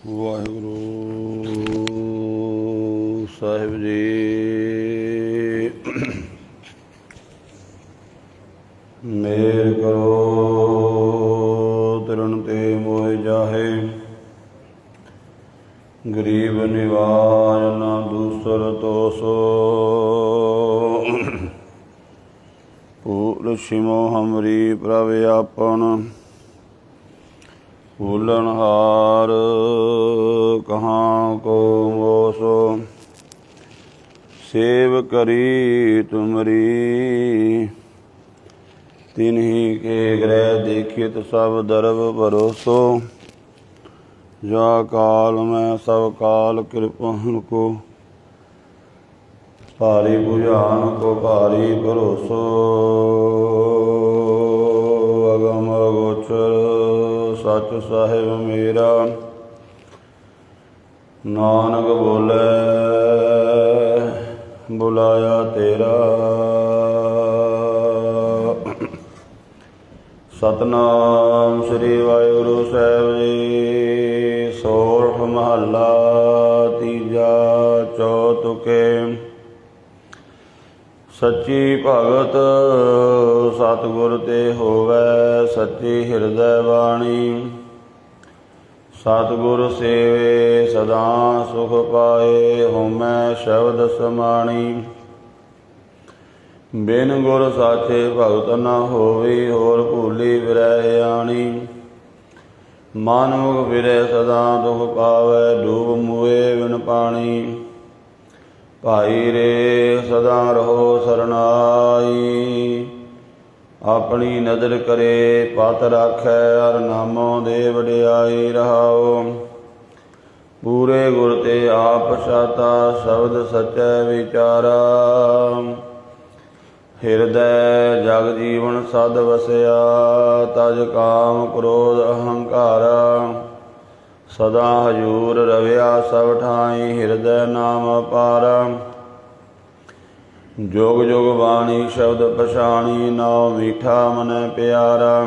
ਵਾਹਿਗੁਰੂ ਸਾਹਿਬ ਜੀ। ਮੇਰ ਕਰੋ ਤਿਰਨ ਤੇ ਮੋਹਿ ਜਾਹੇ, ਗਰੀਬ ਨਿਵਾਜ ਨਾ ਦੂਸਰ ਤੋਸੋ। ਭੂਲ ਸਿਮੋ ਹਮਰੀ ਪ੍ਰਭ ਆਪਨ, ਭੂਲਨਹਾਰ ਕਹਾਂ ਕੋ ਮੋਸੋ। ਸੇਵ ਕਰੀ ਤੁਮਰੀ, तिन्हीं के ग्रह देखित सब दरब भरोसो। जा काल में सब काल कृपन को, भारी बुझान को भारी भरोसो। अगम अगोचर सच साहिब मेरा, नानक बोले बुलाया तेरा। सतनाम श्री वाहिगुरु साहिब जी। सोरठ महला तीजा चौतुके। सच्ची भगत सतगुर ते होवै, सच्ची हृदय बाणी। सतगुर सेवे सदा सुख पाए, होमै शब्द समाणी। बिन गुर साचे भगत न होवी, होर भूली फिरै आणी। मन मुख फिरै सदा दुख पावै, डूब मुए बिन पाणी। भाई रे सदा रहो सरनाई, अपनी नदर करे पत राखै। हर नामों दे वडियाई रहाओ, पूरे गुर ते आप पछाता। शब्द सच्चै विचारा, ਹਿਰਦੈ ਜਗ ਜੀਵਨ ਸਦ ਵਸਿਆ। ਤਜ ਕਾਮ ਕ੍ਰੋਧ ਅਹੰਕਾਰਾ, ਸਦਾ ਹਜੂਰ ਰਵਿਆ ਸਭ ਠਾਈ। ਹਿਰਦੈ ਨਾਮ ਅਪਾਰਾ, ਜੁਗ ਜੁਗ ਬਾਣੀ ਸ਼ਬਦ ਪਛਾਣੀ। ਨਾਉ ਮੀਠਾ ਮਨੈ ਪਿਆਰਾ,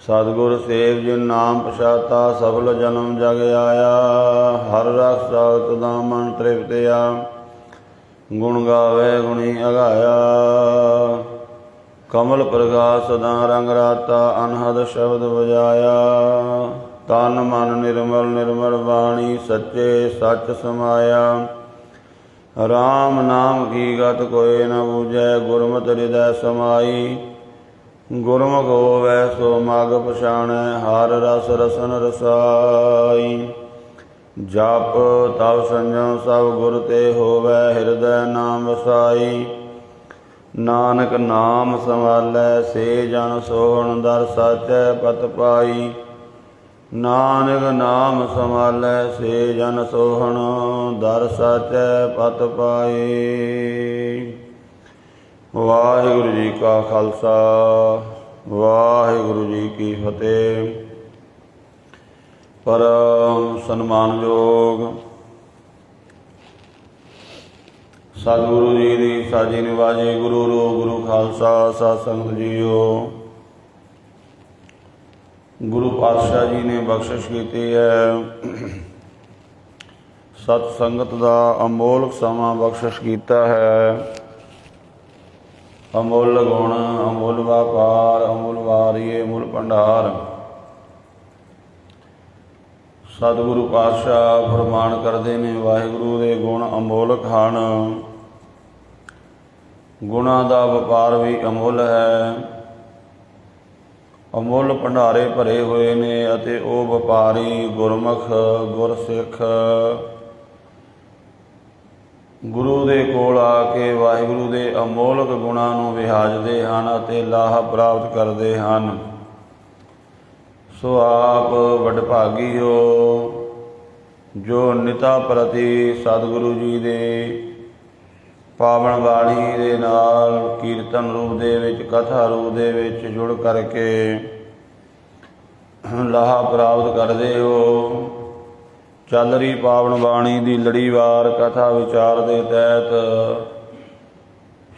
ਸਤਿਗੁਰ ਸੇਵ ਜਿਨ ਨਾਮ ਪਛਾਤਾ। ਸਫਲ ਜਨਮ ਜਗ ਆਇਆ, ਹਰ ਰਸ ਸਾਗਤ ਦਾ ਮਨ ਤ੍ਰਿਪਤਿਆ। ਗੁਣ ਗਾਵੇ ਗੁਣੀ ਅਗਾਇਆ, ਕਮਲ ਪ੍ਰਗਾਸ ਸਦਾ ਰੰਗ ਰਾਤਾ। ਅਨਹਦ ਸ਼ਬਦ ਵਜਾਇਆ, ਤਨ ਮਨ ਨਿਰਮਲ ਨਿਰਮਲ ਬਾਣੀ। ਸੱਚੇ ਸੱਚ ਸਮਾਇਆ, ਰਾਮ ਨਾਮ ਕੀ ਗਤ ਕੋਇ ਨ ਬੂਝੈ। ਗੁਰਮਤਿ ਹਿਰਦੈ ਸਮਾਈ, ਗੁਰਮੁਖ ਹੋਵੈ ਸੋ ਮਗ ਪਛਾਣੈ। ਹਰ ਰਸ ਰਸਨ ਰਸਾਈ, ਜਪ ਤਵ ਸੰਜਮ ਸਭ ਗੁਰ ਤੇ ਹੋਵੈ। ਹਿਰਦੈ ਨਾਮ ਵਸਾਈ, ਨਾਨਕ ਨਾਮ ਸੰਭਾਲੈ। ਸੇ ਜਨ ਸੋਹਣ ਦਰ ਸਾਚੈ ਪਤ ਪਾਈ। ਨਾਨਕ ਨਾਮ ਸੰਭਾਲੈ, ਸੇ ਜਨ ਸੋਹਣ ਦਰ ਸਾਚੈ ਪਤ ਪਾਈ। ਵਾਹਿਗੁਰੂ ਜੀ ਕਾ ਖਾਲਸਾ, ਵਾਹਿਗੁਰੂ ਜੀ ਕੀ ਫਤਿਹ। ਪਰਮ ਸਨਮਾਨਯੋਗ ਸਤਿਗੁਰੂ ਜੀ ਦੀ ਸਾਜੀ ਨਿਵਾਜੀ। ਗੁਰੂ ਰੂਪ ਗੁਰੂ ਖਾਲਸਾ ਸਤ ਸੰਗਤ ਜੀਓ। ਗੁਰੂ ਪਾਤਸ਼ਾਹ ਜੀ ਨੇ ਬਖਸ਼ਿਸ਼ ਕੀਤੀ ਹੈ, ਸਤ ਸੰਗਤ ਦਾ ਅਮੋਲਕ ਸਮਾਂ ਬਖਸ਼ਿਸ਼ ਕੀਤਾ ਹੈ। ਅਮੁੱਲ ਗੁਣ ਅਮੁੱਲ ਵਪਾਰ, ਅਮੁੱਲ ਵਾਰੀਏ ਮੁੱਲ ਭੰਡਾਰ। ਸਤਿਗੁਰੂ ਪਾਤਸ਼ਾਹ ਫਰਮਾਨ ਕਰਦੇ ਨੇ, ਵਾਹਿਗੁਰੂ ਦੇ ਗੁਣ ਅਮੋਲਕ ਹਨ। ਗੁਣਾਂ ਦਾ ਵਪਾਰ ਵੀ ਅਮੁੱਲ ਹੈ। ਅਮੁੱਲ ਭੰਡਾਰੇ ਭਰੇ ਹੋਏ ਨੇ ਅਤੇ ਉਹ ਵਪਾਰੀ ਗੁਰਮੁਖ ਗੁਰਸਿੱਖ ਗੁਰੂ ਦੇ ਕੋਲ ਆ ਕੇ ਵਾਹਿਗੁਰੂ ਦੇ ਅਮੋਲਕ ਗੁਣਾਂ ਨੂੰ ਵਿਹਾਜਦੇ ਹਨ ਅਤੇ ਲਾਹਾ ਪ੍ਰਾਪਤ ਕਰਦੇ ਹਨ। ਸੋ ਆਪ ਵਡਭਾਗੀ ਹੋ ਜੋ ਨਿਤਾ ਪ੍ਰਤੀ ਸਤਿਗੁਰੂ ਜੀ ਦੇ ਪਾਵਨ ਬਾਣੀ ਦੇ ਨਾਲ ਕੀਰਤਨ ਰੂਪ ਦੇ ਵਿੱਚ, ਕਥਾ ਰੂਪ ਦੇ ਵਿੱਚ ਜੁੜ ਕਰਕੇ ਲਾਹਾ ਪ੍ਰਾਪਤ ਕਰਦੇ ਹੋ। ਚੱਲ ਰਹੀ ਪਾਵਨ ਬਾਣੀ ਦੀ ਲੜੀਵਾਰ ਕਥਾ ਵਿਚਾਰ ਦੇ ਤਹਿਤ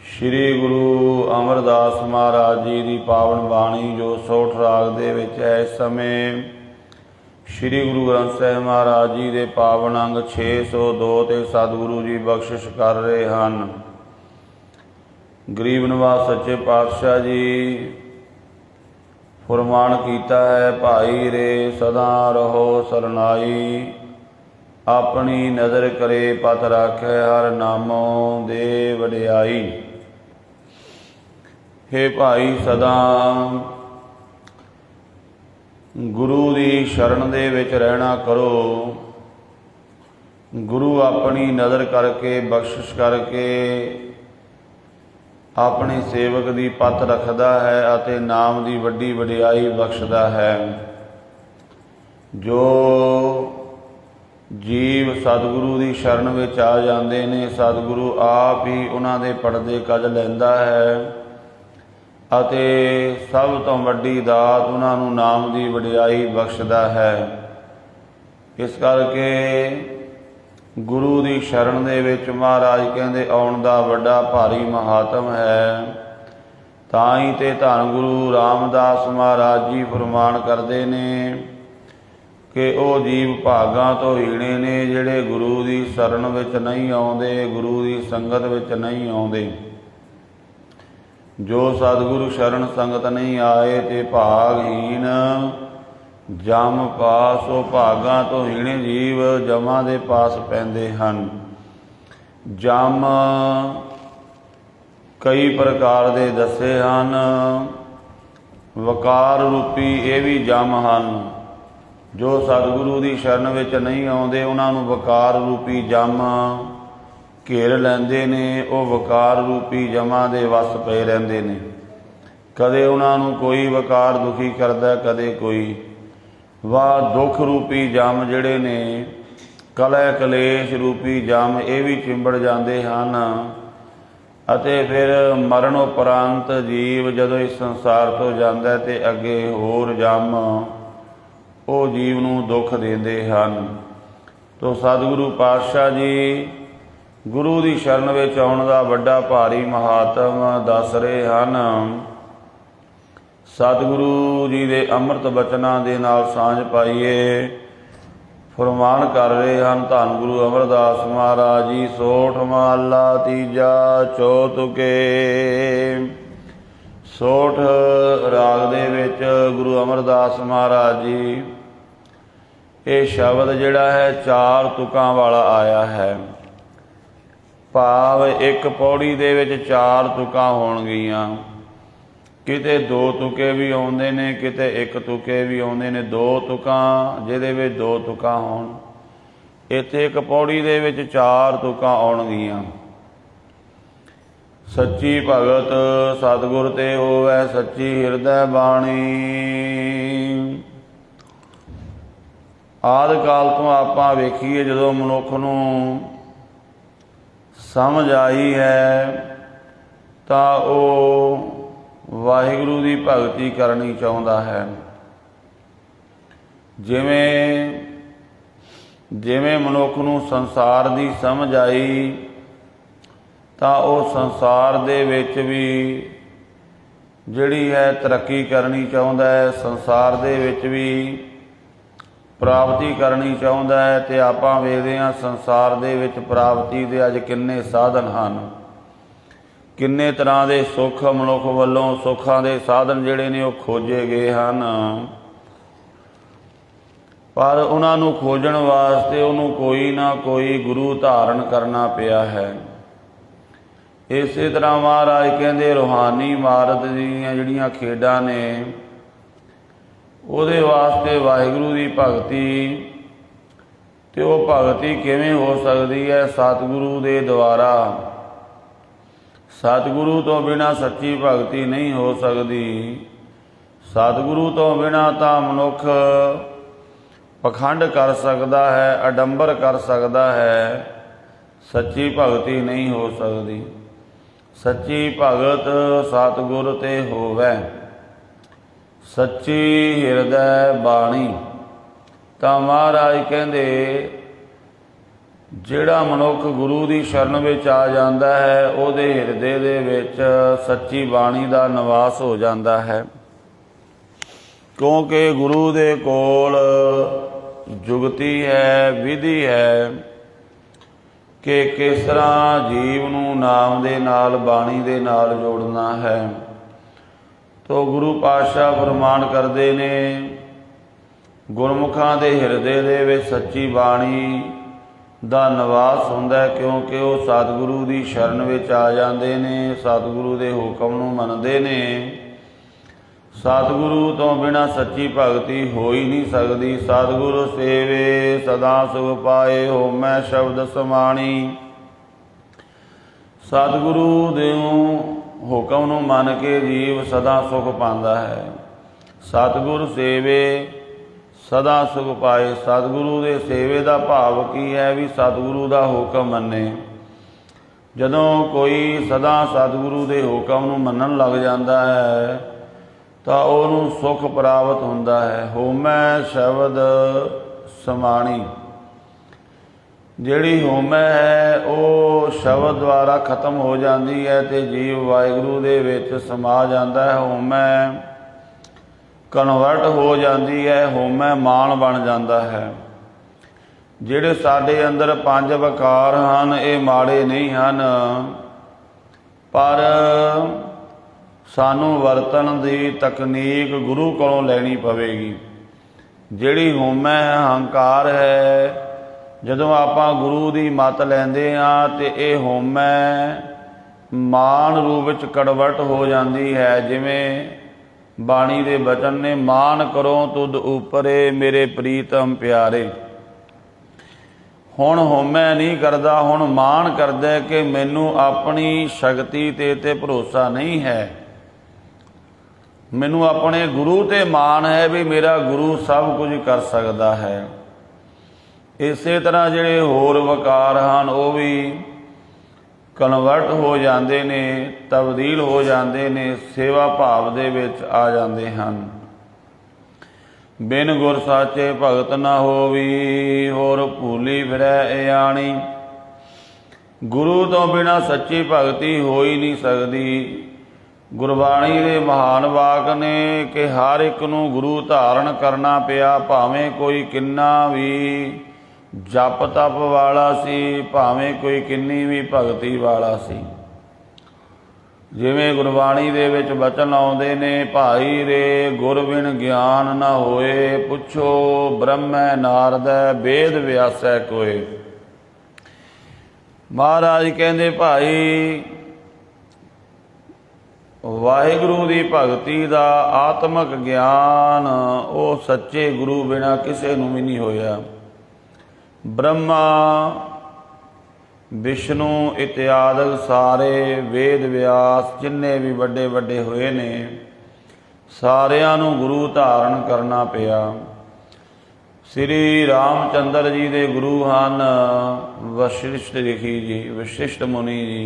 ਸ਼੍ਰੀ ਗੁਰੂ ਅਮਰਦਾਸ ਮਹਾਰਾਜ ਜੀ ਦੀ ਪਾਵਨ ਬਾਣੀ ਜੋ ਸੋਠ ਰਾਗ ਦੇ ਵਿੱਚ ਹੈ, ਇਸ ਸਮੇਂ श्री गुरु ग्रंथ साहिब महाराज जी के पावन अंग 602 ते सतगुरु जी बख्शिश कर रहे हैं। गरीब निवास सच्चे पातशाह जी फरमान कीता है, भाई रे सदा रहो सरनाई, अपनी नज़र करे पत राखे हर नामों दे वडियाई। हे भाई सदा गुरु की शरण दे विच रहना करो। गुरु अपनी नज़र करके बख्शिश करके अपने सेवक की पत रखता है अते नाम की वड्डी वडियाई बख्शदा है। जो जीव सतगुरु की शरण विच आ जाते ने, सतगुरु आप ही उन्हां दे पड़दे कज लैंदा है अते सब तो वड्डी दात उन्हां नूं नाम की वडियाई बख्शदा है। इस करके गुरु की शरण दे विच महाराज कहंदे आउण दा वड्डा भारी महात्म है। ताई ते धन गुरु रामदास महाराज जी फरमान करते ने कि वह जीव भागां तो हीणे ने जिहड़े गुरु की शरण विच नहीं आउंदे, गुरु की संगत विच नहीं आउंदे। जो सतगुरु शरण संगत नहीं आए ते भागहीन जम पास, वो भागां तो हीणे जीव जमां दे पास पैंदे हन। जम कई प्रकार दे दसे हन, वकार रूपी ये भी जम हन। जो सतगुरु की शरण विच नहीं आउंदे उन्हां नूं वकार रूपी जम घेर लैंदे ने, वो वकार रूपी जमां दे वस पे रहिंदे ने। कदे उन्हां नूं कोई वकार दुखी करदा, कदे कोई। वाह दुख रूपी जम जिहड़े ने, कलह कलेश रूपी जम ये भी चिंबड़ जाते हैं अते फिर मरण उपरंत जीव जदों इस संसार तो जांदा ते अगे होर जम वो जीव नूं दुख देंदे हन। तो सतगुरु पातशाह जी गुरु की शरण विच आउण दा वड्डा भारी महात्म दस रहे हैं। सतगुरु जी के अमृत बचनां दे नाल सांझ पाइए फरमान कर रहे हैं धन गुरु अमरदास महाराज जी। सोठ महला तीजा चौतुके। सोठ राग दे विच गुरु अमरदास महाराज जी ये शब्द जिहड़ा है चार तुकां वाला आया है। भाव एक पौड़ी दे विच चार तुकां होणगीਆਂ। किते दो तुके भी आउंदे ने, किते एक तुके भी आउंदे ने। दो तुकां जिहदे विच दो तुकां होण, इत्थे एक पौड़ी दे विच चार तुकां आउणगीਆਂ। सच्ची भगत सतगुर ते होवै सच्ची हिरदै बाणी। आदि काल तो आपां वेखीए जदों मनुख नूं समझ आई है तां ਉਹ वाहिगुरु की भगती करनी चाहुंदा है। जिवें जिवें मनुख नूं संसार की समझ आई तां ਉਹ संसार दे विच भी जिहड़ी है तरक्की करनी चाहुंदा है, संसार दे विच भी प्राप्ति करनी चाहुंदा है। ते आपां वेखदे हां संसार दे विच प्राप्ति दे अज किन्ने साधन हन, किन्ने तरह के सुख मनुख वालों सुखां दे साधन जिहड़े ने वो खोजे गए हैं। पर उन्हां नूं खोजण वास्ते उन्हों कोई ना कोई गुरु धारण करना पिया है। इसे तरह महाराज कहते रूहानी मारत दीयां जिहड़ियां खेडां ने ਉਹਦੇ वास्ते वाहिगुरु की भगती तो वह भगती किवें हो सकती है? सतगुरु के द्वारा। सतगुरु तो बिना सच्ची भगती नहीं हो सकती। सतगुरु तो बिना तो मनुख पखंड कर सकता है, अडंबर कर सकता है, सच्ची भगती नहीं हो सकती। सच्ची भगत सतगुर ते होवै सच्ची हिरदै बाणी। तो महाराज कहते जिहड़ा मनुख गुरु की शरण विच आ जाता है उहदे हिरदे दे विच सच्ची बाणी का निवास हो जाता है। क्योंकि गुरु दे कोल जुगती है, विधि है कि किस तरह जीव नूं नाम दे नाल बाणी दे नाल जोड़ना है। तो गुरु पातशाह फरमान करते ने, गुरमुखां दे हिरदे दे विच सच्ची बाणी दा निवास हुंदा, क्योंकि वो सतगुरु दी शरण विच आ जांदे ने, सतगुरु दे हुकम नूं मनदे ने। सतगुरु तो बिना सच्ची भगती हो ही नहीं सकती। सतगुरु सेवे सदा सुख पाए, होमै शब्द समाणी। सतगुरु दे हुकम नूं मन के जीव सदा सुख पांदा है। सतगुरु सेवे सदा सुख पाए। सतगुरु दे सेवे का भाव की है भी सतगुरु का हुक्म मन्ने। जदों कोई सदा सतगुरु दे हुक्म नूं मनन लग जाता है तो उन्होंने सुख प्राप्त होता है। होमै शब्द समाणी, जिहड़ी होमै है वो शब्द द्वारा खत्म हो जाती है तो जीव वाहिगुरु दे विच समा जाता है। होमै कन्वर्ट हो जाती है, होमै मान बन जाता है। जिहड़े साडे अंदर पंज विकार हन ये माड़े नहीं हन, पर सानू वरतन की तकनीक गुरु कोलों लैनी पवेगी। जिहड़ी होमै हंकार है, जदों आपां गुरु की मत लैंदे हाँ तो ये होमै मान रूप विच कन्वर्ट हो जाती है। जिवें बाणी दे बचन ने, मान करो तुद उपरे मेरे प्रीतम प्यारे। हुण होमै नहीं करदा, हुण मान करदा कि मैनू अपनी शक्ति ते भरोसा नहीं है। मैनू अपने गुरु ते मान है भी मेरा गुरु सब कुछ कर सकता है। इसे तरह जिहड़े होर वकार हैं वो भी कन्वर्ट हो जाते ने, तब्दील हो जाते ने, सेवा भाव दे विच आ जाते हैं। बिन गुर साचे भगत न होवी, होर भूली फिरै आणी। गुरु तो बिना सच्ची भगती हो ही नहीं सकती। गुरबाणी दे महान वाक ने कि हर एक नूं गुरु धारण करना पिया, भावें कोई किन्ना भी जप तप वाला सी, भावें कोई किन्नी भी भगती वाला सी। जिवें गुरबाणी दे विच बचन आउंदे ने, भाई रे गुर बिन ज्ञान न होए, पुछो ब्रह्मै नारदै वेद व्यासै कोय। महाराज कहंदे भाई वाहिगुरु की भगती का आत्मक ज्ञान वो सच्चे गुरु बिना किसी नूं भी नहीं होया। ब्रह्मा विष्णु इत्यादि सारे वेद व्यास जिन्ने भी बड़े बड़े हुए ने, सारियां नूं गुरु धारण करना पिया। श्री रामचंद्र जी दे गुरु हन वशिष्ठ ऋषि जी, वशिष्ठ मुनि जी।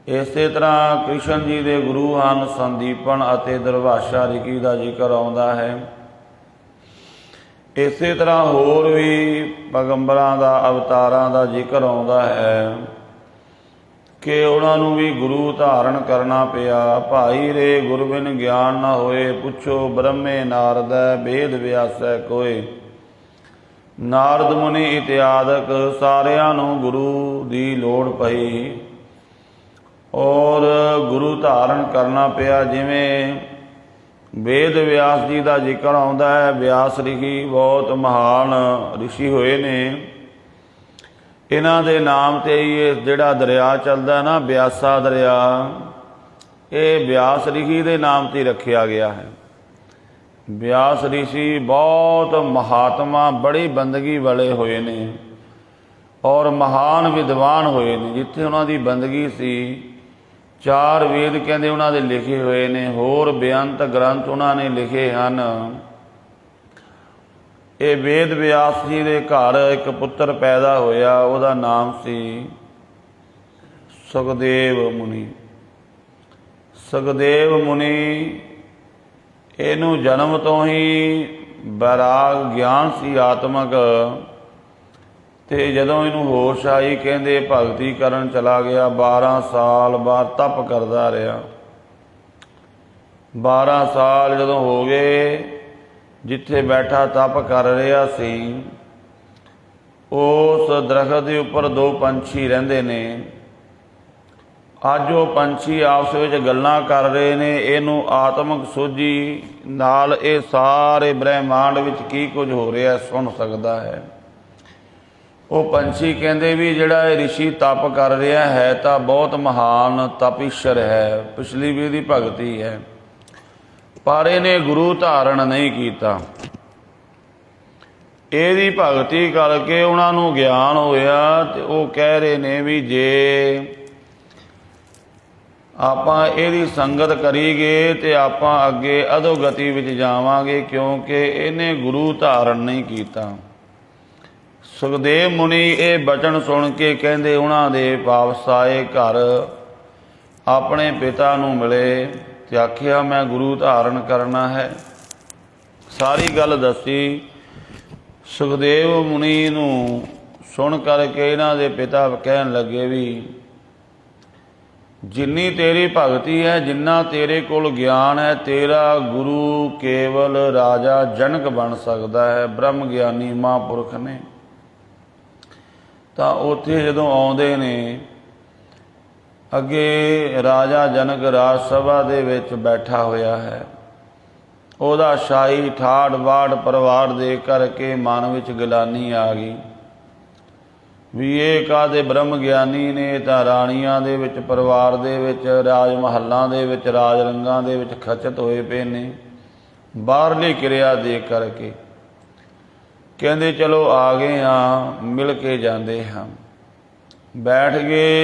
इसे तरह कृष्ण जी के गुरु हैं संदीपन अते दुर्भाषा ऋषि का जिक्र आता है। इसे तरह होर भी पैगंबरां दा अवतारां दा जिक्र आता है कि उन्होंने भी गुरु धारण करना पिया। भाई रे गुर बिन ज्ञान न होए, पुछो ब्रह्मे नारदै वेद व्यासै कोय। नारद मुनि इत्यादक सारियां नूं गुरु की लोड़ पई और गुरु धारण करना पिया। जिमें वेद व्यास जी का जिक्र आता है। व्यास ऋषि बहुत महान ऋषि हुए ने। इन्हां दे नाम ते ही जिहड़ा दरिया चलदा ना, ब्यासा दरिया, ये व्यास ऋषि के नाम से रखा गया है। व्यास ऋषि बहुत महात्मा, बड़ी बंदगी वाले हुए ने और महान विद्वान हुए ने। जिथे उन्हां दी बंदगी सी, 4 वेद कहते उन्होंने लिखे हुए ने, होर बेअंत ग्रंथ उन्होंने लिखे हैं। ये वेद व्यास जी के घर एक पुत्र पैदा होया, उसका नाम सी सुखदेव मुनि। सुखदेव मुनि इनू जन्म तो ही बैराग ज्ञान सी आत्मक, तो जदों इनू होश आई कहते भगती करन चला गया। 12 साल बाद तप करता रहा। 12 साल जदों हो गए जिथे बैठा तप कर रहा सी, उस दरखत के उपर दो पंछी रहिंदे ने। अज वो पंछी आपस में गल्लां कर रहे ने। इनू आत्मक सोझी नाल ये सारे ब्रह्मांड विच की कुछ हो रहा सुन सकता है। वो पंछी कहते भी जिहड़ा ऋषि तप कर रहा है तो बहुत महान तपईश्वर है, पिछली भी दी भगती है, पर इन्हें गुरु धारण नहीं किया। ਇਹਦੀ भगती करके उन्होंने ज्ञान होया तो वो कह रहे ने भी जे आपां ਇਹਦੀ संगत करीगे तो आपां अगे अधोगति विच जावांगे, क्योंकि इन्हें गुरु धारण नहीं किया। सुखदेव मुनि ये बचन सुन के कहते उन्होंने दे वापस आए घर, अपने पिता नूं मिले ते आखिया मैं गुरु धारण करना है। सारी गल दसी। सुखदेव मुनि नूं सुन करके इन्हां दे पिता कहन लगे भी जिन्नी तेरी भगती है, जिन्ना तेरे कोल ज्ञान है, तेरा गुरु केवल राजा जनक बन सकता है, ब्रह्म ज्ञानी महापुरख ने। तो उत्थे जदों आउंदे ने अगे राजा जनक राज सभा दे विच बैठा होया है। ਉਹਦਾ शाही ठाड़ वाड़ परिवार दे करके मन विच गिलानी आ गई भी ये काहदे ब्रह्म ज्ञानी ने तां राणियां दे विच परिवार दे विच राज महलां दे विच राज रंगां दे विच खचत होए पे ने। बाहरली क्रिया देख करके कहंदे चलो आ गए हाँ, मिल के जांदे हाँ। बैठ गए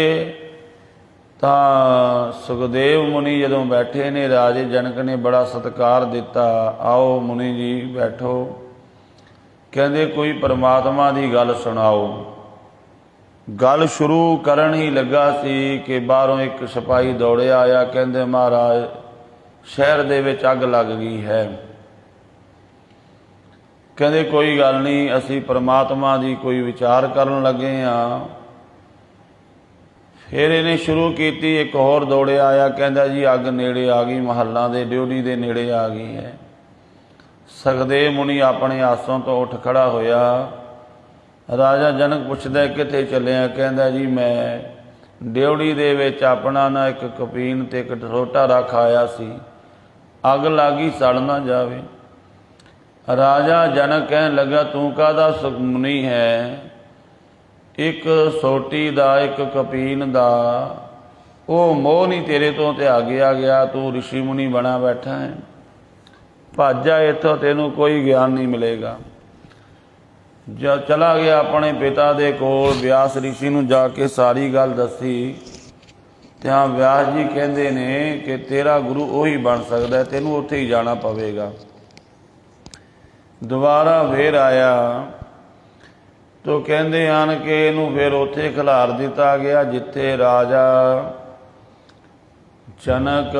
ਤਾਂ सुखदेव मुनि जदों बैठे ने, राजे जनक ने बड़ा सत्कार दिता। आओ मुनि जी बैठो। कहते कोई परमात्मा की गल सुनाओ। गल शुरू करन ही लगा सी कि बाहरों एक सिपाही दौड़े आया, कहते महाराज शहर दे विच अग लग गई है। कहते कोई गल नहीं, असी परमात्मा की कोई विचार करन लगे हाँ। फिर इन्हें शुरू की, एक होर दौड़े आया, कहता जी अग नेड़े आ गई, महलों के ड्योढ़ी के नेड़े आ गई है। सुखदेव मुनि अपने आसों तो उठ खड़ा होया। राजा जनक पुछदा किथे चलिया? कहता जी मैं ड्योढ़ी दे विच अपना ना एक कपीन ते एक टोटा रख आया सी, अग लागी सड़ ना जावे। राजा जनक कहन लगा तू काहदा मुनि है? एक सोटी दा एक कपीन दा वो मोह नहीं तेरे तो त्यागया गया, तू ऋषि मुनि बना बैठा है। भज जा इत्थों, तेनों कोई ज्ञान नहीं मिलेगा। जब चला गया अपने पिता दे कोल, व्यास ऋषि नूं जाके सारी गल दसी। तो व्यास जी कहते ने कि तेरा गुरु उही बन सकता है, तेनों उत्थे ही जाना पवेगा। दोबारा फिर आया तो कहते हैं कि इनू फिर उत्थे खिलार दिता गया जिथे राजा जनक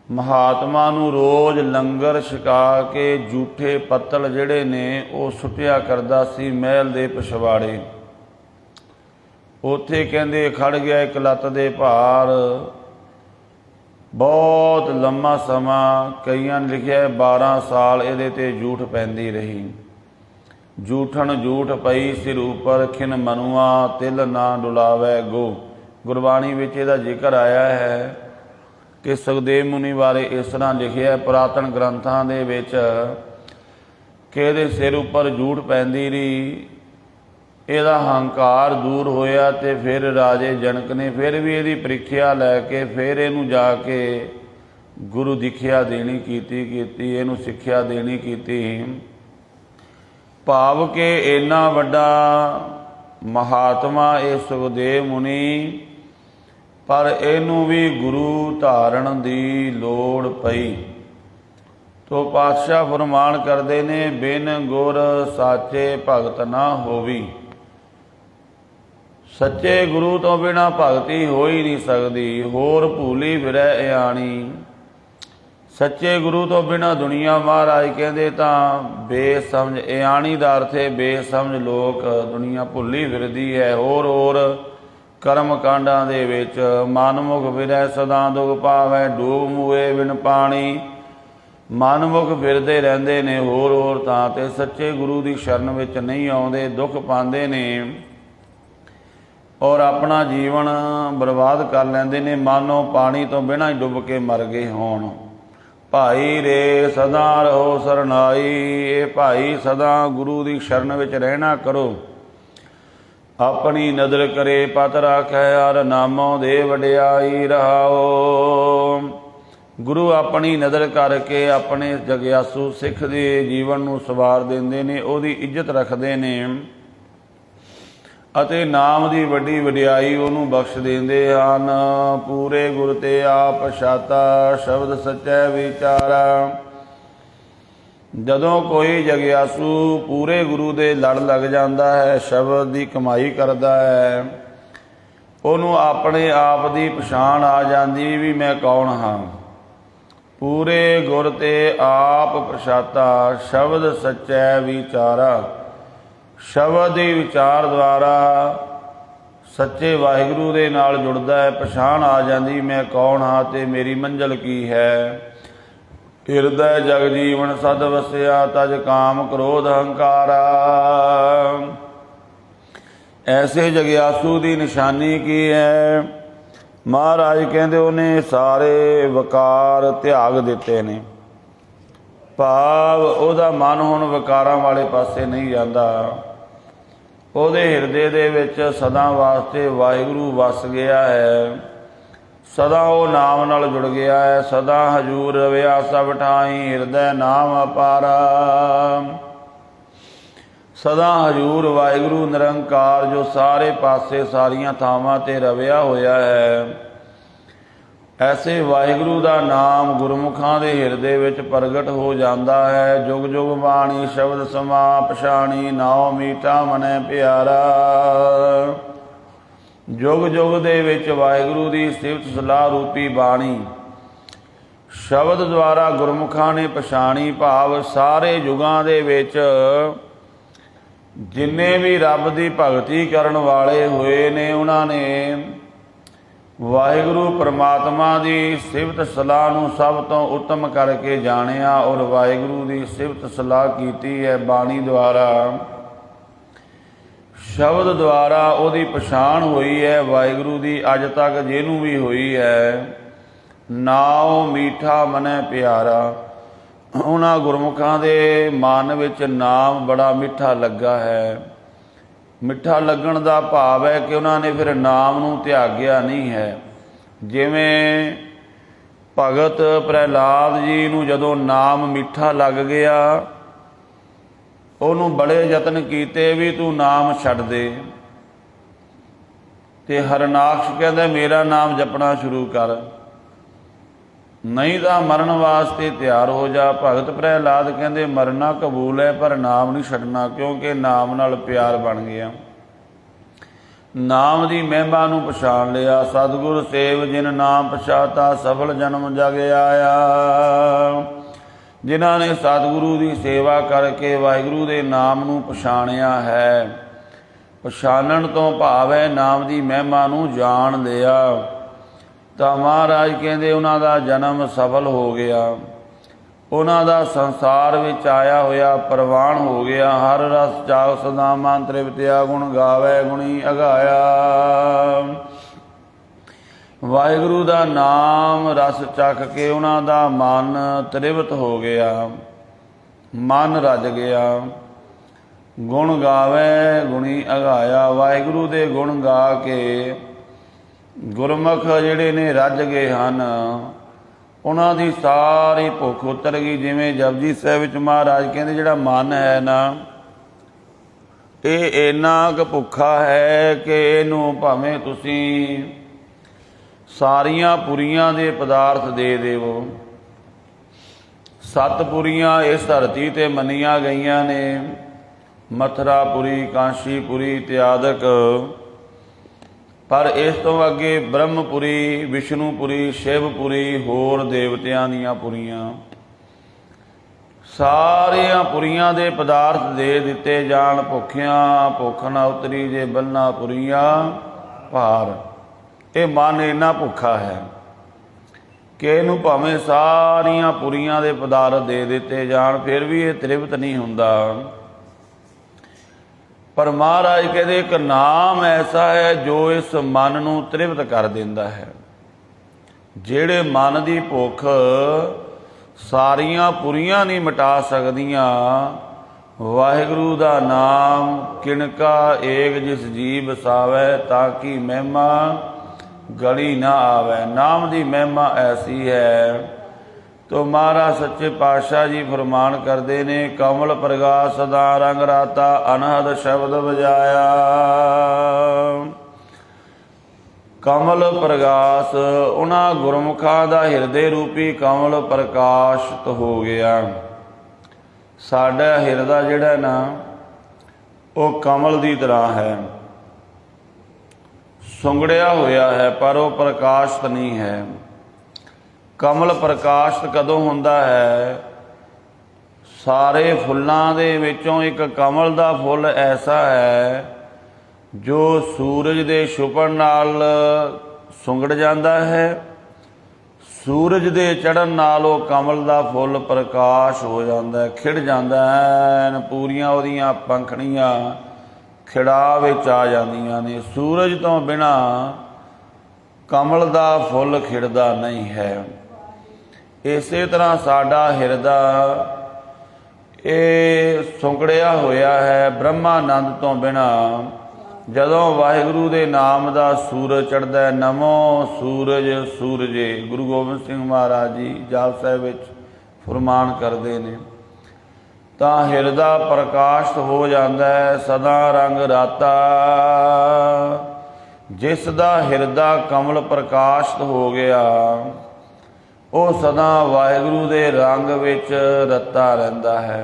महात्मा नू रोज़ लंगर छका के जूठे पत्तल जिहड़े ने वो सुटिया करदा सी महल दे पिछवाड़े। उत्थे कहते खड़ गया एक लत्त दे भार, बहुत लम्मा समा, कईयां ने लिखिया 12 साल इहदे ते जूठ पैंदी रही। जूठन जूठ पई सिर उपर, खिन मनुआ तिल ना डुलावै गो। गुरबाणी विच इहदा जिक्र आया है कि सुखदेव मुनि बारे इस तरह लिखिया पुरातन ग्रंथां दे विच कि इहदे सिर उपर जूठ पैंदी रही। इहदा हंकार दूर होया ते फिर राजे जनक ने फिर भी इहदी परीक्षा लैके फिर इहनूं जाके गुरु दीख्या देनी कीती, इहनूं सिक्ख्या देनी कीती। भाव के इन्ना वड्डा महात्मा ये सुखदेव मुनि, पर इनू भी गुरु धारण की लोड़ पई। तो पातशाह फरमान करते ने बिन गुर साचे भगत ना होवी। सच्चे गुरु तो बिना भगती हो ही नहीं सकती। होर भूली फिरै इयाणी। सच्चे गुरु तो बिना दुनिया महाराज कहते तो बेसमझ, इयाणी का अर्थ है बेसमझ लोग, दुनिया भुली फिरदी है। होर होर कर्म कांडां दे विच मनमुख फिरै सदा दुख पावै, डूब मूए बिन पानी ਮਨਮੁਖ ਫਿਰਦੇ ਰਹਿੰਦੇ ਨੇ ਹੋਰ ਹੋਰ ਥਾਂ ਤੇ, ਸੱਚੇ ਗੁਰੂ ਦੀ ਸ਼ਰਨ ਵਿੱਚ ਨਹੀਂ ਆਉਂਦੇ, ਦੁੱਖ ਪਾਉਂਦੇ ਨੇ ਔਰ ਆਪਣਾ ਜੀਵਨ ਬਰਬਾਦ ਕਰ ਲੈਂਦੇ ਨੇ, ਮਾਨੋ ਪਾਣੀ ਤੋਂ ਬਿਨਾਂ ਹੀ ਡੁੱਬ ਕੇ ਮਰ ਗਏ ਹੋਣ। ਭਾਈ ਰੇ ਸਦਾ ਰਹੋ ਸਰਨਾਈ, ਇਹ ਭਾਈ ਸਦਾ ਗੁਰੂ ਦੀ ਸ਼ਰਨ ਵਿੱਚ ਰਹਿਣਾ ਕਰੋ। ਆਪਣੀ ਨਦਰ ਕਰੇ ਪਤ ਰਾਖੈ, ਹਰ ਨਾਮੋਂ ਦੇ ਵਡਿਆਈ ਰਹਾਓ। ਗੁਰੂ ਆਪਣੀ ਨਦਰ ਕਰਕੇ ਆਪਣੇ ਜਗਿਆਸੂ ਸਿੱਖ ਦੇ ਜੀਵਨ ਨੂੰ ਸਵਾਰ ਦਿੰਦੇ ਨੇ, ਉਹਦੀ ਇੱਜ਼ਤ ਰੱਖਦੇ ਨੇ ਅਤੇ ਨਾਮ ਦੀ ਵੱਡੀ ਵਡਿਆਈ ਉਹਨੂੰ ਬਖਸ਼ ਦਿੰਦੇ ਹਨ। ਪੂਰੇ ਗੁਰ ਤੇ ਆਪ ਛਾਤਾ, ਸ਼ਬਦ ਸੱਚੈ ਵਿਚਾਰਾ। ਜਦੋਂ ਕੋਈ ਜਗਿਆਸੂ ਪੂਰੇ ਗੁਰੂ ਦੇ ਲੜ ਲੱਗ ਜਾਂਦਾ ਹੈ, ਸ਼ਬਦ ਦੀ ਕਮਾਈ ਕਰਦਾ ਹੈ, ਉਹਨੂੰ ਆਪਣੇ ਆਪ ਦੀ ਪਛਾਣ ਆ ਜਾਂਦੀ ਵੀ ਮੈਂ ਕੌਣ ਹਾਂ। ਪੂਰੇ ਗੁਰ ਤੇ ਆਪ ਪਛਾਤਾ, ਸ਼ਬਦ ਸੱਚੈ ਵਿਚਾਰਾ। ਸ਼ਬਦ ਦੇ ਵਿਚਾਰ ਦੁਆਰਾ ਸੱਚੇ ਵਾਹਿਗੁਰੂ ਦੇ ਨਾਲ ਜੁੜਦਾ ਹੈ, ਪਛਾਣ ਆ ਜਾਂਦੀ ਮੈਂ ਕੌਣ ਹਾਂ ਤੇ ਮੇਰੀ ਮੰਜ਼ਿਲ ਕੀ ਹੈ। ਹਿਰਦੈ ਜਗ ਜੀਵਨ ਸਦ ਵਸਿਆ, ਤਜ ਕਾਮ ਕ੍ਰੋਧ ਹੰਕਾਰਾ। ਐਸੇ ਜਗਿਆਸੂ ਦੀ ਨਿਸ਼ਾਨੀ ਕੀ ਹੈ? ਮਹਾਰਾਜ ਕਹਿੰਦੇ ਉਹਨੇ ਸਾਰੇ ਵਿਕਾਰ ਤਿਆਗ ਦਿੱਤੇ ਨੇ, ਭਾਵ ਉਹਦਾ ਮਨ ਹੁਣ ਵਿਕਾਰਾਂ ਵਾਲੇ ਪਾਸੇ ਨਹੀਂ ਜਾਂਦਾ। ਉਹਦੇ ਹਿਰਦੇ ਦੇ ਵਿੱਚ ਸਦਾ ਵਾਸਤੇ ਵਾਹਿਗੁਰੂ ਵਸ ਗਿਆ ਹੈ, ਸਦਾ ਉਹ ਨਾਮ ਨਾਲ ਜੁੜ ਗਿਆ ਹੈ। ਸਦਾ ਹਜੂਰ ਰਵਿਆ ਸਭ ਠਾਈ, ਹਿਰਦੈ ਨਾਮ ਅਪਾਰਾ। ਸਦਾ ਹਜੂਰ ਵਾਹਿਗੁਰੂ ਨਿਰੰਕਾਰ ਜੋ ਸਾਰੇ ਪਾਸੇ ਸਾਰੀਆਂ ਥਾਵਾਂ ਤੇ ਰਵਿਆ ਹੋਇਆ ਹੈ। ਐਸੇ ਵਾਹਿਗੁਰੂ ਦਾ ਨਾਮ ਗੁਰਮੁਖਾਂ ਦੇ ਹਿਰਦੇ ਵਿੱਚ ਪ੍ਰਗਟ ਹੋ ਜਾਂਦਾ ਹੈ। ਜੁਗ ਜੁਗ ਬਾਣੀ ਸ਼ਬਦ ਸਮਾ ਪਛਾਣੀ, ਨਾਉ ਮੀਠਾ ਮਨੈ ਪਿਆਰਾ। ਜੁਗ ਜੁਗ ਦੇ ਵਿੱਚ ਵਾਹਿਗੁਰੂ ਦੀ ਸਿਫਤ ਸਲਾਹ ਰੂਪੀ ਬਾਣੀ ਸ਼ਬਦ ਦੁਆਰਾ ਗੁਰਮੁਖਾਂ ਨੇ ਪਛਾਣੀ, ਭਾਵ ਸਾਰੇ ਯੁਗਾਂ ਦੇ ਵਿੱਚ ਜਿੰਨੇ ਵੀ ਰੱਬ ਦੀ ਭਗਤੀ ਕਰਨ ਵਾਲੇ ਹੋਏ ਨੇ, ਉਹਨਾਂ ਨੇ ਵਾਹਿਗੁਰੂ ਪਰਮਾਤਮਾ ਦੀ ਸਿਫਤ ਸਲਾਹ ਨੂੰ ਸਭ ਤੋਂ ਉੱਤਮ ਕਰਕੇ ਜਾਣਿਆ ਔਰ ਵਾਹਿਗੁਰੂ ਦੀ ਸਿਫਤ ਸਲਾਹ ਕੀਤੀ ਹੈ ਬਾਣੀ ਦੁਆਰਾ। ਸ਼ਬਦ ਦੁਆਰਾ ਉਹਦੀ ਪਛਾਣ ਹੋਈ ਹੈ ਵਾਹਿਗੁਰੂ ਦੀ, ਅੱਜ ਤੱਕ ਜਿਹਨੂੰ ਵੀ ਹੋਈ ਹੈ। ਨਾਉ ਮੀਠਾ ਮਨੈ ਪਿਆਰਾ, ਉਹਨਾਂ ਗੁਰਮੁਖਾਂ ਦੇ ਮਨ ਵਿੱਚ ਨਾਮ ਬੜਾ ਮਿੱਠਾ ਲੱਗਾ ਹੈ। ਮਿੱਠਾ ਲੱਗਣ ਦਾ ਭਾਵ ਹੈ ਕਿ ਉਹਨਾਂ ਨੇ ਫਿਰ ਨਾਮ ਨੂੰ ਤਿਆਗਿਆ ਨਹੀਂ ਹੈ। ਜਿਵੇਂ ਭਗਤ ਪ੍ਰਹਿਲਾਦ ਜੀ ਨੂੰ ਜਦੋਂ ਨਾਮ ਮਿੱਠਾ ਲੱਗ ਗਿਆ, ਉਹਨੂੰ ਬੜੇ ਯਤਨ ਕੀਤੇ ਵੀ ਤੂੰ ਨਾਮ ਛੱਡ ਦੇ, ਤੇ ਹਰਨਾਕਸ਼ ਕਹਿੰਦਾ ਮੇਰਾ ਨਾਮ ਜਪਣਾ ਸ਼ੁਰੂ ਕਰ, ਨਹੀਂ ਤਾਂ ਮਰਨ ਵਾਸਤੇ ਤਿਆਰ ਹੋ ਜਾ। ਭਗਤ ਪ੍ਰਹਿਲਾਦ ਕਹਿੰਦੇ ਮਰਨਾ ਕਬੂਲ ਹੈ ਪਰ ਨਾਮ ਨਹੀਂ ਛੱਡਣਾ, ਕਿਉਂਕਿ ਨਾਮ ਨਾਲ ਪਿਆਰ ਬਣ ਗਿਆ। ਨਾਮ ਦੀ ਮਹਿਮਾ ਨੂੰ ਪਛਾਣ ਲਿਆ। ਸਤਿਗੁਰ ਸੇਵ ਜਿਨ ਨਾਮ ਪਛਾਤਾ, ਸਫਲ ਜਨਮ ਜਗ ਆਇਆ। ਜਿਨ੍ਹਾਂ ਨੇ ਸਤਿਗੁਰੂ ਦੀ ਸੇਵਾ ਕਰਕੇ ਵਾਹਿਗੁਰੂ ਦੇ ਨਾਮ ਨੂੰ ਪਛਾਣਿਆ ਹੈ, ਪਛਾਣਨ ਤੋਂ ਭਾਵ ਹੈ ਨਾਮ ਦੀ ਮਹਿਮਾ ਨੂੰ ਜਾਣ ਲਿਆ, ਤਾਂ ਮਹਾਰਾਜ ਕਹਿੰਦੇ ਉਹਨਾਂ ਦਾ ਜਨਮ ਸਫਲ ਹੋ ਗਿਆ। ਉਹਨਾਂ ਦਾ ਸੰਸਾਰ ਵਿੱਚ ਆਇਆ ਹੋਇਆ ਪ੍ਰਵਾਨ ਹੋ ਗਿਆ। ਹਰ ਰਸ ਚਾਉ ਸਦਾ ਮਨ ਤ੍ਰਿਪਤਿਆ, ਗੁਣ ਗਾਵੇ ਗੁਣੀ ਅਗਾਇਆ। ਵਾਹਿਗੁਰੂ ਦਾ ਨਾਮ ਰਸ ਚੱਖ ਕੇ ਉਹਨਾਂ ਦਾ ਮਨ ਤ੍ਰਿਪਤ ਹੋ ਗਿਆ, ਮਨ ਰੱਜ ਗਿਆ। ਗੁਣ ਗਾਵੇ ਗੁਣੀ ਅਗਾਇਆ, ਵਾਹਿਗੁਰੂ ਦੇ ਗੁਣ ਗਾ ਕੇ ਗੁਰਮੁਖ ਜਿਹੜੇ ਨੇ ਰੱਜ ਗਏ ਹਨ, ਉਹਨਾਂ ਦੀ ਸਾਰੀ ਭੁੱਖ ਉਤਰ ਗਈ। ਜਿਵੇਂ ਜਪਜੀ ਸਾਹਿਬ ਵਿੱਚ ਮਹਾਰਾਜ ਕਹਿੰਦੇ ਜਿਹੜਾ ਮਨ ਹੈ ਨਾ, ਇਹ ਇੰਨਾ ਕੁ ਭੁੱਖਾ ਹੈ ਕਿ ਇਹਨੂੰ ਭਾਵੇਂ ਤੁਸੀਂ ਸਾਰੀਆਂ ਪੁਰੀਆਂ ਦੇ ਪਦਾਰਥ ਦੇ ਦੇਵੋ। 7 ਪੁਰੀਆਂ ਇਸ ਧਰਤੀ ਤੇ ਮੰਨੀਆਂ ਗਈਆਂ ਨੇ, ਮਥੁਰਾਪੁਰੀ, ਕਾਂਸ਼ੀਪੁਰੀ ਇਤਿਆਦਿਕ, ਪਰ ਇਸ ਤੋਂ ਅੱਗੇ ਬ੍ਰਹਮਪੁਰੀ, ਵਿਸ਼ਨੂਪੁਰੀ, ਸ਼ਿਵਪੁਰੀ, ਹੋਰ ਦੇਵਤਿਆਂ ਦੀਆਂ ਪੁਰੀਆਂ, ਸਾਰੀਆਂ ਪੁਰੀਆਂ ਦੇ ਪਦਾਰਥ ਦੇ ਦਿੱਤੇ ਜਾਣ। ਭੁੱਖਿਆਂ ਭੁੱਖ ਨਾ ਉਤਰੀ, ਜੇ ਬੰਨਾ ਪੁਰੀਆਂ ਭਾਰ। ਇਹ ਮਨ ਇੰਨਾ ਭੁੱਖਾ ਹੈ। कि इहनूं भावें सारियां पुरियां दे पदार्थ दे दिते जाण फिर भी ये तृप्त नहीं हुंदा। पर महाराज कहते एक नाम ऐसा है जो इस मन नूं तृप्त कर दिंदा है। ਜਿਹੜੇ मन की भुख सारियां पुरियां नहीं मिटा सकदियां, वाहिगुरु दा नाम किनका एक जिस जी बसावै ताकि महिमा गली ना आवे। नाम की महिमा ऐसी है। तो महाराज सच्चे पातशाह जी फरमान करते ने, कमल प्रगास सदा रंग राता अनहद शब्द बजाया। कमल प्रगास उन्हां गुरमुखां दा हिरदे रूपी कमल प्रकाशित हो गया। साडा हिरदा जिहड़ा ना वो कमल की तरह है, सुंगड़िया होया है पर वो प्रकाशित नहीं है। कमल प्रकाशित कदों हुंदा है? सारे फुल्लां दे विचों एक कमल दा फुल ऐसा है जो सूरज दे छुपण नाल सुंगड़ जाता है। सूरज दे चढ़न नाल वो कमल दा फुल प्रकाश हो जाता है, खिड़ जाता है, पूरियां उहदियां पंखड़ियां खिड़ा विच आ जांदियां ने। सूरज तो बिना कमल दा फुल खिड़दा नहीं है। इसे तरह साडा हिरदा ये सुंकड़िया होया है ब्रह्मानंद तो बिना। जदों वाहिगुरु दे नाम दा सूरज चढ़दा है, नमो सूरज सूरजे, गुरु गोबिंद सिंह महाराज जी जाप साहिब विच फरमान करते ने, तां हिरदा प्रकाशित हो जाता है सदा रंग राता। जिस दा हिरदा कमल प्रकाशित हो गया वो सदा वाहिगुरु दे रंग विच रता रहिंदा है।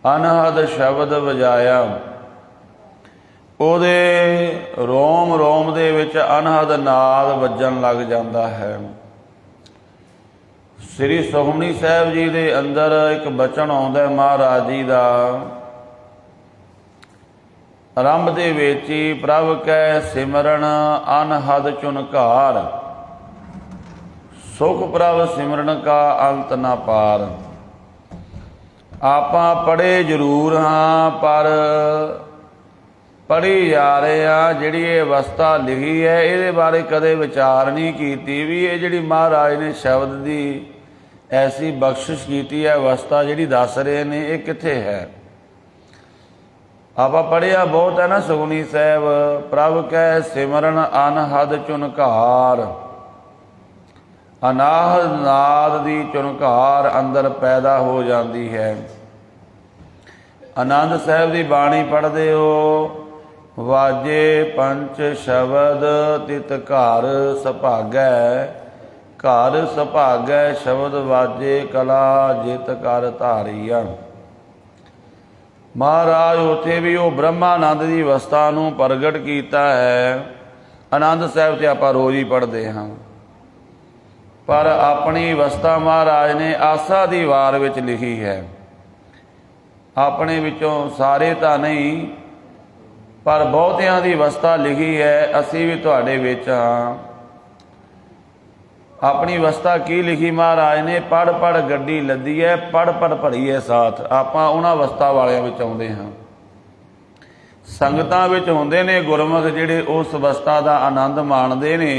अनहद शब्द वजाया, ਉਹਦੇ रोम रोम ਦੇ ਵਿੱਚ ਅਨਹਦ ਨਾਦ ਵੱਜਣ ਲੱਗ ਜਾਂਦਾ ਹੈ। ਸ੍ਰੀ ਸੁਖਮਨੀ ਸਾਹਿਬ ਜੀ ਦੇ ਅੰਦਰ ਇੱਕ ਬਚਨ ਆਉਂਦਾ ਮਹਾਰਾਜ ਜੀ ਦਾ, ਆਰੰਭ ਦੇ ਵਿੱਚ ਹੀ ਪ੍ਰਭ ਕੈ ਸਿਮਰਨ ਅਨਹਦ ਚੁਨਕਾਰ, ਸੁਖ ਪ੍ਰਭ ਸਿਮਰਨ ਕਾ ਅੰਤ ਨਾ ਪਾਰ। ਆਪਾਂ ਪੜ੍ਹੇ ਜ਼ਰੂਰ ਹਾਂ ਪਰ पढ़ी जा रहे हैं। जिहड़ी ये अवस्था लिखी है ये बारे कदे विचार नहीं की भी ये जिहड़ी महाराज ने शब्द की ऐसी बख्शिश की है, अवस्था जिहड़ी दस रहे ने ये कित्थे है। आप पढ़िया बहुत है ना सुखमनी साहब, प्रभ कै सिमरन अनहद चुनकार, अनाहद नाद दी चुनकार अंदर पैदा हो जाती है। आनंद साहब की बाणी पढ़ते हो, वाजे पंच शब्द तित घर सुभागै, घर सुभागै शब्द वाजे कला जित कर धारिया। महाराज उत्थे भी वो ब्रह्मानंद की अवस्था नूं प्रगट किया है। आनंद साहब ते आपां रोज़ ही पढ़ते हाँ, पर अपनी अवस्था महाराज ने आसा दी वार विच लिखी है। अपने विचों सारे तो नहीं पर बहुतियां दी अवस्था लिखी है। असी भी तुहाडे विच हां। अपनी अवस्था की लिखी महाराज ने, पढ़ पढ़ गड्डी लदी है, पढ़ पढ़ भरी है साथ। आपां उन्हां अवस्था वालियां विच आउंदे हां। संगतां विच हुंदे ने गुरमुख जिहड़े उस अवस्था दा आनंद माणदे ने,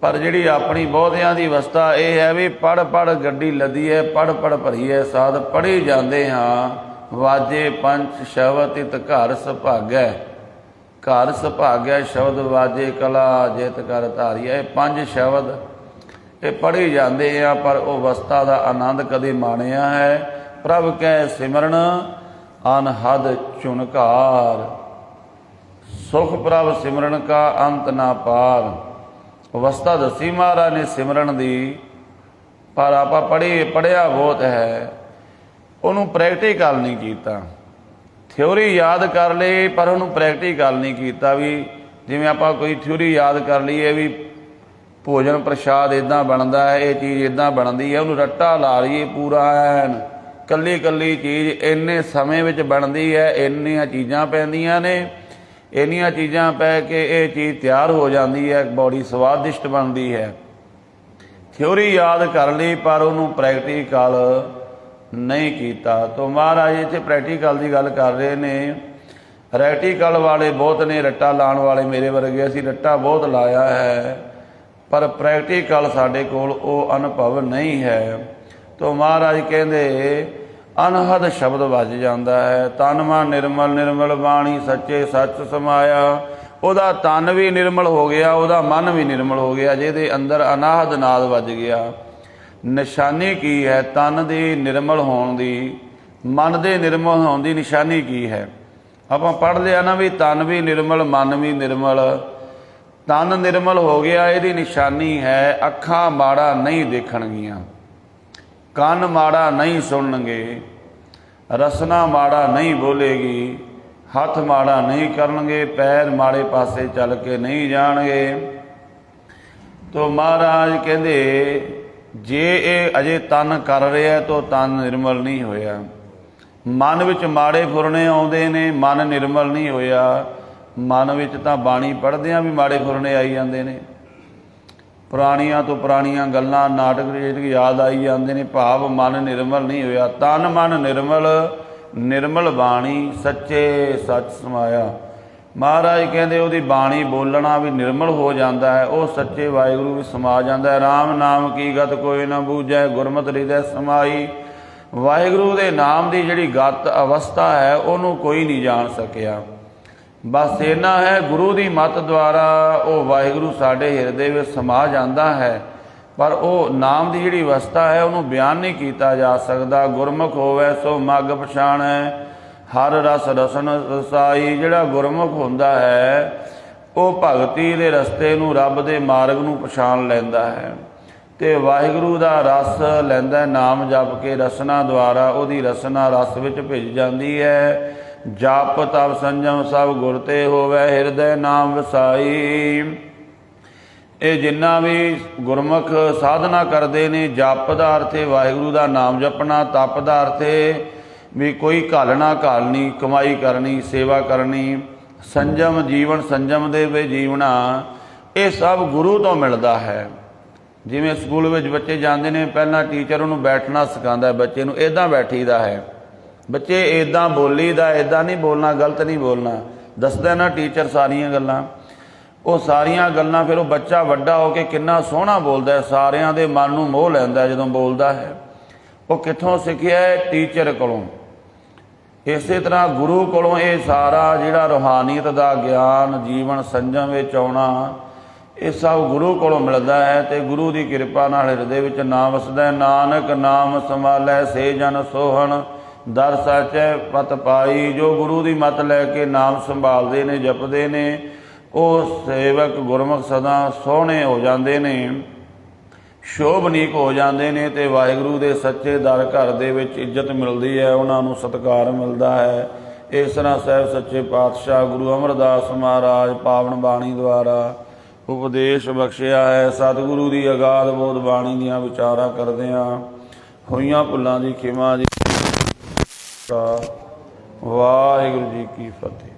पर जिहड़ी अपनी बहुतियां दी अवस्था यह है भी पढ़ पढ़ गड्डी लदी है, पढ़ पढ़ भरी है साथ, पढ़ी जाते हाँ। वाजे पंच शब्द तित घर सुभागै, घर सुभागै शब्द वाजे कला जित कर धारिया। पांच शब्द ये पढ़ी जाते हैं पर वो अवस्था का आनंद कदे माणिया है। प्रभ कै सिमरन अनहद चुनकार, सुख प्रभ सिमरन का अंत ना पार। अवस्था दसी महाराज ने सिमरन दी, पर आप पढ़िया बहुत है, उन्होंने प्रैक्टिकल नहीं किया। थ्योरी याद कर ली पर उन्होंने प्रैक्टिकल नहीं किया। भी जिमें आप कोई थ्योरी याद कर लीए भी भोजन प्रसाद इदा बनता है, ये चीज़ इदा बनती है, उन्होंने रट्टा ला लीए पूरा एन कली कली चीज़ इन्ने समय विच बनती है, इन्नियां चीज़ां पैंदियां ने, इन्नियां चीज़ां पै के ये चीज़ तैयार हो जाती है, बॉडी स्वादिष्ट बनती है। ਥਿਊਰੀ ਯਾਦ ਕਰ ਲਈ ਪਰ ਉਹਨੂੰ ਪ੍ਰੈਕਟੀਕਲ ਨਹੀਂ ਕੀਤਾ। ਤਾਂ ਮਹਾਰਾਜ ਇੱਥੇ ਪ੍ਰੈਕਟੀਕਲ ਦੀ ਗੱਲ ਕਰ ਰਹੇ ਨੇ। ਪ੍ਰੈਕਟੀਕਲ ਵਾਲੇ ਬਹੁਤ ਨੇ, ਰੱਟਾ ਲਾਉਣ ਵਾਲੇ ਮੇਰੇ ਵਰਗੇ, ਅਸੀਂ ਰੱਟਾ ਬਹੁਤ ਲਾਇਆ ਹੈ ਪਰ ਪ੍ਰੈਕਟੀਕਲ ਸਾਡੇ ਕੋਲ ਉਹ ਅਨੁਭਵ ਨਹੀਂ ਹੈ। ਤਾਂ ਮਹਾਰਾਜ ਕਹਿੰਦੇ ਅਨਹਦ ਸ਼ਬਦ ਵੱਜ ਜਾਂਦਾ ਹੈ। ਤਨ ਮਨ ਨਿਰਮਲ, ਨਿਰਮਲ ਬਾਣੀ ਸੱਚੇ ਸੱਚ ਸਮਾਇਆ। ਉਹਦਾ ਤਨ ਵੀ ਨਿਰਮਲ ਹੋ ਗਿਆ, ਉਹਦਾ ਮਨ ਵੀ ਨਿਰਮਲ ਹੋ ਗਿਆ, ਜਿਹਦੇ ਅੰਦਰ ਅਨਾਹਦ ਨਾਦ ਵੱਜ ਗਿਆ। ਨਿਸ਼ਾਨੀ ਕੀ ਹੈ ਤਨ ਦੇ ਨਿਰਮਲ ਹੋਣ ਦੀ, ਮਨ ਦੇ ਨਿਰਮਲ ਹੋਣ ਦੀ ਨਿਸ਼ਾਨੀ ਕੀ ਹੈ? ਆਪਾਂ ਪੜ੍ਹ ਲਿਆ ਨਾ ਵੀ ਤਨ ਵੀ ਨਿਰਮਲ, ਮਨ ਵੀ ਨਿਰਮਲ। ਤਨ ਨਿਰਮਲ ਹੋ ਗਿਆ, ਇਹਦੀ ਨਿਸ਼ਾਨੀ ਹੈ ਅੱਖਾਂ ਮਾੜਾ ਨਹੀਂ ਦੇਖਣਗੀਆਂ, ਕੰਨ ਮਾੜਾ ਨਹੀਂ ਸੁਣਨਗੇ, ਰਸਨਾ ਮਾੜਾ ਨਹੀਂ ਬੋਲੇਗੀ, ਹੱਥ ਮਾੜਾ ਨਹੀਂ ਕਰਨਗੇ, ਪੈਰ ਮਾੜੇ ਪਾਸੇ ਚੱਲ ਕੇ ਨਹੀਂ ਜਾਣਗੇ। ਤੋ ਮਹਾਰਾਜ ਕਹਿੰਦੇ ਜੇ ਇਹ ਅਜੇ ਤਨ ਕਰ ਰਿਹਾ ਤਾਂ ਤਨ ਨਿਰਮਲ ਨਹੀਂ ਹੋਇਆ। ਮਨ ਵਿੱਚ ਮਾੜੇ ਫੁਰਨੇ ਆਉਂਦੇ ਨੇ, ਮਨ ਨਿਰਮਲ ਨਹੀਂ ਹੋਇਆ। ਮਨ ਵਿੱਚ ਤਾਂ ਬਾਣੀ ਪੜ੍ਹਦਿਆਂ ਵੀ ਮਾੜੇ ਫੁਰਨੇ ਆਈ ਜਾਂਦੇ ਨੇ, ਪੁਰਾਣੀਆਂ ਤੋਂ ਪੁਰਾਣੀਆਂ ਗੱਲਾਂ ਨਾਟਕ ਯਾਦ ਆਈ ਜਾਂਦੇ ਨੇ, ਭਾਵ ਮਨ ਨਿਰਮਲ ਨਹੀਂ ਹੋਇਆ। ਤਨ ਮਨ ਨਿਰਮਲ, ਨਿਰਮਲ ਬਾਣੀ ਸੱਚੇ ਸੱਚ ਸਮਾਇਆ। ਮਹਾਰਾਜ ਕਹਿੰਦੇ ਉਹਦੀ ਬਾਣੀ ਬੋਲਣਾ ਵੀ ਨਿਰਮਲ ਹੋ ਜਾਂਦਾ ਹੈ, ਉਹ ਸੱਚੇ ਵਾਹਿਗੁਰੂ ਵਿੱਚ ਸਮਾ ਜਾਂਦਾ ਹੈ। ਰਾਮ ਨਾਮ ਕੀ ਗਤ ਕੋਈ ਨਾ ਬੂਝੈ, ਗੁਰਮਤਿ ਹਿਰਦੈ ਸਮਾਈ। ਵਾਹਿਗੁਰੂ ਦੇ ਨਾਮ ਦੀ ਜਿਹੜੀ ਗਤ ਅਵਸਥਾ ਹੈ ਉਹਨੂੰ ਕੋਈ ਨਹੀਂ ਜਾਣ ਸਕਿਆ। ਬਸ ਇੰਨਾ ਹੈ ਗੁਰੂ ਦੀ ਮੱਤ ਦੁਆਰਾ ਉਹ ਵਾਹਿਗੁਰੂ ਸਾਡੇ ਹਿਰਦੇ ਵਿੱਚ ਸਮਾ ਜਾਂਦਾ ਹੈ, ਪਰ ਉਹ ਨਾਮ ਦੀ ਜਿਹੜੀ ਅਵਸਥਾ ਹੈ ਉਹਨੂੰ ਬਿਆਨ ਨਹੀਂ ਕੀਤਾ ਜਾ ਸਕਦਾ। ਗੁਰਮੁਖ ਹੋਵੇ ਸੋ ਮੱਗ ਪਛਾਣੈ, ਹਰ ਰਸ ਰਸਨ ਰਸਾਈ। ਜਿਹੜਾ ਗੁਰਮੁਖ ਹੁੰਦਾ ਹੈ ਉਹ ਭਗਤੀ ਦੇ ਰਸਤੇ ਨੂੰ, ਰੱਬ ਦੇ ਮਾਰਗ ਨੂੰ ਪਛਾਣ ਲੈਂਦਾ ਹੈ ਤੇ ਵਾਹਿਗੁਰੂ ਦਾ ਰਸ ਲੈਂਦਾ। ਨਾਮ ਜਪ ਕੇ ਰਸਨਾ ਦੁਆਰਾ ਉਹਦੀ ਰਸਨਾ ਰਸ ਵਿੱਚ ਭਿੱਜ ਜਾਂਦੀ ਹੈ। ਜਪ ਤਪ ਸੰਜਮ ਸਭ ਗੁਰ ਤੇ ਹੋਵੇ, ਹਿਰਦੈ ਨਾਮ ਵਸਾਈ। ਇਹ ਜਿੰਨਾ ਵੀ ਗੁਰਮੁਖ ਸਾਧਨਾ ਕਰਦੇ ਨੇ, ਜਪ ਦਾ ਅਰਥ ਹੈ ਵਾਹਿਗੁਰੂ ਦਾ ਨਾਮ ਜਪਣਾ, ਤਪ ਦਾ ਅਰਥ ਹੈ ਵੀ ਕੋਈ ਘਾਲਣਾ ਘਾਲਣੀ, ਕਮਾਈ ਕਰਨੀ, ਸੇਵਾ ਕਰਨੀ, ਸੰਜਮ ਜੀਵਨ ਸੰਜਮ ਦੇ ਵਿੱਚ ਜੀਵਣਾ, ਇਹ ਸਭ ਗੁਰੂ ਤੋਂ ਮਿਲਦਾ ਹੈ। ਜਿਵੇਂ ਸਕੂਲ ਵਿੱਚ ਬੱਚੇ ਜਾਂਦੇ ਨੇ, ਪਹਿਲਾਂ ਟੀਚਰ ਉਹਨੂੰ ਬੈਠਣਾ ਸਿਖਾਉਂਦਾ, ਬੱਚੇ ਨੂੰ ਇੱਦਾਂ ਬੈਠੀਦਾ ਹੈ, ਬੱਚੇ ਇੱਦਾਂ ਬੋਲੀਦਾ, ਇੱਦਾਂ ਨਹੀਂ ਬੋਲਣਾ, ਗਲਤ ਨਹੀਂ ਬੋਲਣਾ, ਦੱਸਦਾ ਨਾ ਟੀਚਰ ਸਾਰੀਆਂ ਗੱਲਾਂ। ਉਹ ਸਾਰੀਆਂ ਗੱਲਾਂ ਫਿਰ ਉਹ ਬੱਚਾ ਵੱਡਾ ਹੋ ਕੇ ਕਿੰਨਾ ਸੋਹਣਾ ਬੋਲਦਾ, ਸਾਰਿਆਂ ਦੇ ਮਨ ਨੂੰ ਮੋਹ ਲੈਂਦਾ ਜਦੋਂ ਬੋਲਦਾ ਹੈ। ਉਹ ਕਿੱਥੋਂ ਸਿੱਖਿਆ ਹੈ? ਟੀਚਰ ਕੋਲੋਂ। ਇਸੇ ਤਰ੍ਹਾਂ ਗੁਰੂ ਕੋਲੋਂ ਇਹ ਸਾਰਾ ਜਿਹੜਾ ਰੂਹਾਨੀਅਤ ਦਾ ਗਿਆਨ, ਜੀਵਨ ਸੰਜਮ ਵਿੱਚ ਆਉਣਾ, ਇਹ ਸਭ ਗੁਰੂ ਕੋਲੋਂ ਮਿਲਦਾ ਹੈ ਤੇ ਗੁਰੂ ਦੀ ਕਿਰਪਾ ਨਾਲ ਹਿਰਦੇ ਵਿੱਚ ਨਾਮ ਵਸਦਾ। ਨਾਨਕ ਨਾਮ ਸੰਭਾਲੈ ਸੇ ਜਨ ਸੋਹਣ, ਦਰ ਸਚੈ ਪਤ ਪਾਈ। ਜੋ ਗੁਰੂ ਦੀ ਮੱਤ ਲੈ ਕੇ ਨਾਮ ਸੰਭਾਲਦੇ ਨੇ, ਜਪਦੇ ਨੇ, ਉਹ ਸੇਵਕ ਗੁਰਮੁਖ ਸਦਾ ਸੋਹਣੇ ਹੋ ਜਾਂਦੇ ਨੇ, ਸ਼ੋਭਨੀਕ ਹੋ ਜਾਂਦੇ ਨੇ ਤੇ ਵਾਹਿਗੁਰੂ ਦੇ ਸੱਚੇ ਦਰ ਘਰ ਦੇ ਵਿੱਚ ਇੱਜ਼ਤ ਮਿਲਦੀ ਹੈ, ਉਹਨਾਂ ਨੂੰ ਸਤਿਕਾਰ ਮਿਲਦਾ ਹੈ। ਇਸ ਤਰ੍ਹਾਂ ਸਾਹਿਬ ਸੱਚੇ ਪਾਤਸ਼ਾਹ ਗੁਰੂ ਅਮਰਦਾਸ ਮਹਾਰਾਜ ਪਾਵਨ ਬਾਣੀ ਦੁਆਰਾ ਉਪਦੇਸ਼ ਬਖਸ਼ਿਆ ਹੈ। ਸਤਿਗੁਰੂ ਦੀ ਅਗਾਧ ਬੋਧ ਬਾਣੀ ਦੀਆਂ ਵਿਚਾਰਾਂ ਕਰਦਿਆਂ ਹੋਈਆਂ ਭੁੱਲਾਂ ਦੀ ਖਿਮਾ ਜੀ। ਵਾਹਿਗੁਰੂ ਜੀ ਕੀ ਫਤਿਹ।